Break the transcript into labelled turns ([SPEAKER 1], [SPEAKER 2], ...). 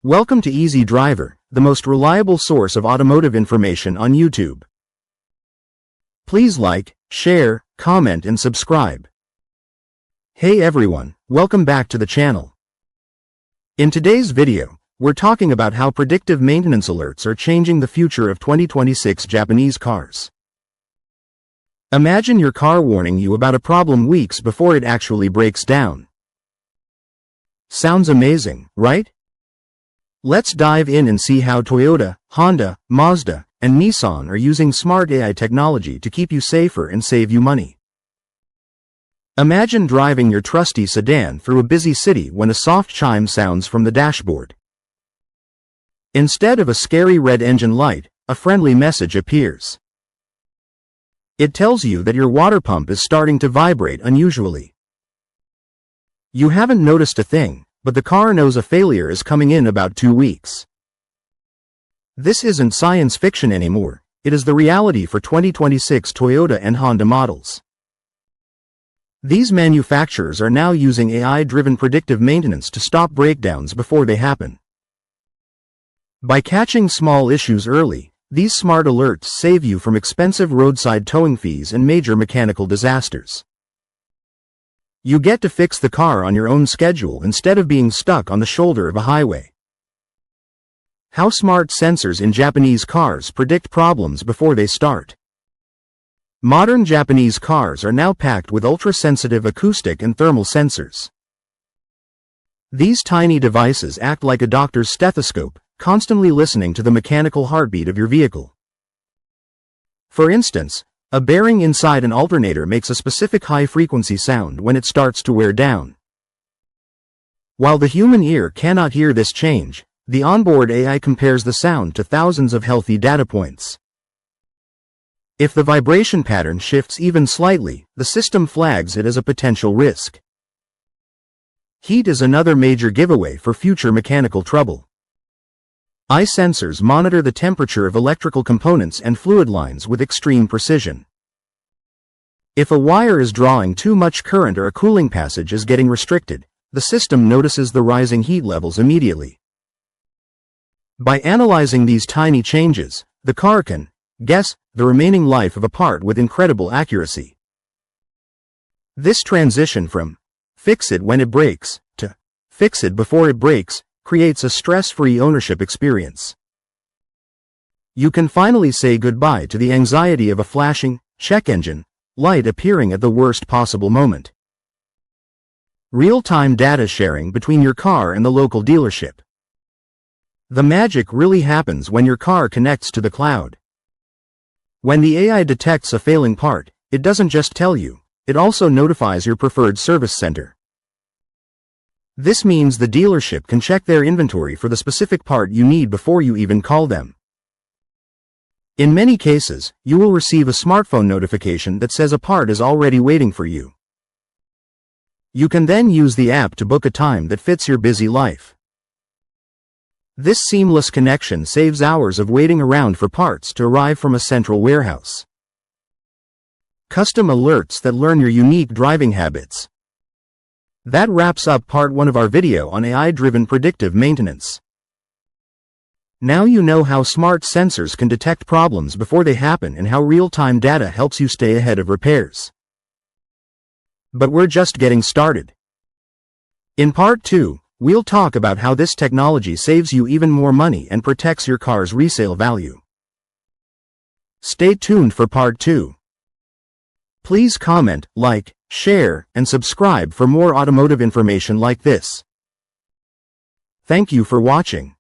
[SPEAKER 1] Welcome to Easy Driver, the most reliable source of automotive information on YouTube. Please like, share, comment and subscribe. Hey everyone, welcome back to the channel. In today's video, we're talking about how predictive maintenance alerts are changing the future of 2026 Japanese cars. Imagine your car warning you about a problem weeks before it actually breaks down. Sounds amazing, right? Let's dive in and see how Toyota, Honda, Mazda, and Nissan are using smart AI technology to keep you safer and save you money. Imagine driving your trusty sedan through a busy city when a soft chime sounds from the dashboard. Instead of a scary red engine light, a friendly message appears. It tells you that your water pump is starting to vibrate unusually. You haven't noticed a thing, but the car knows a failure is coming in about 2 weeks. This isn't science fiction anymore, it is the reality for 2026 Toyota and Honda models. These manufacturers are now using AI-driven predictive maintenance to stop breakdowns before they happen. By catching small issues early, these smart alerts save you from expensive roadside towing fees and major mechanical disasters. You get to fix the car on your own schedule instead of being stuck on the shoulder of a highway. How smart sensors in Japanese cars predict problems before they start. Modern Japanese cars are now packed with ultra-sensitive acoustic and thermal sensors. These tiny devices act like a doctor's stethoscope, constantly listening to the mechanical heartbeat of your vehicle. For instance, a bearing inside an alternator makes a specific high-frequency sound when it starts to wear down. While the human ear cannot hear this change, the onboard AI compares the sound to thousands of healthy data points. If the vibration pattern shifts even slightly, the system flags it as a potential risk. Heat is another major giveaway for future mechanical trouble. Eye sensors monitor the temperature of electrical components and fluid lines with extreme precision. If a wire is drawing too much current or a cooling passage is getting restricted, the system notices the rising heat levels immediately. By analyzing these tiny changes, the car can guess the remaining life of a part with incredible accuracy. This transition from fix it when it breaks to fix it before it breaks creates a stress-free ownership experience. You can finally say goodbye to the anxiety of a flashing check engine light appearing at the worst possible moment. Real-time data sharing between your car and the local dealership. The magic really happens when your car connects to the cloud. When the AI detects a failing part, it doesn't just tell you, it also notifies your preferred service center. This means the dealership can check their inventory for the specific part you need before you even call them. In many cases, you will receive a smartphone notification that says a part is already waiting for you. You can then use the app to book a time that fits your busy life. This seamless connection saves hours of waiting around for parts to arrive from a central warehouse. Custom alerts that learn your unique driving habits. That wraps up part 1 of our video on AI-driven predictive maintenance. Now you know how smart sensors can detect problems before they happen and how real-time data helps you stay ahead of repairs. But we're just getting started. In part 2, we'll talk about how this technology saves you even more money and protects your car's resale value. Stay tuned for part 2. Please comment, like, share, and subscribe for more automotive information like this. Thank you for watching.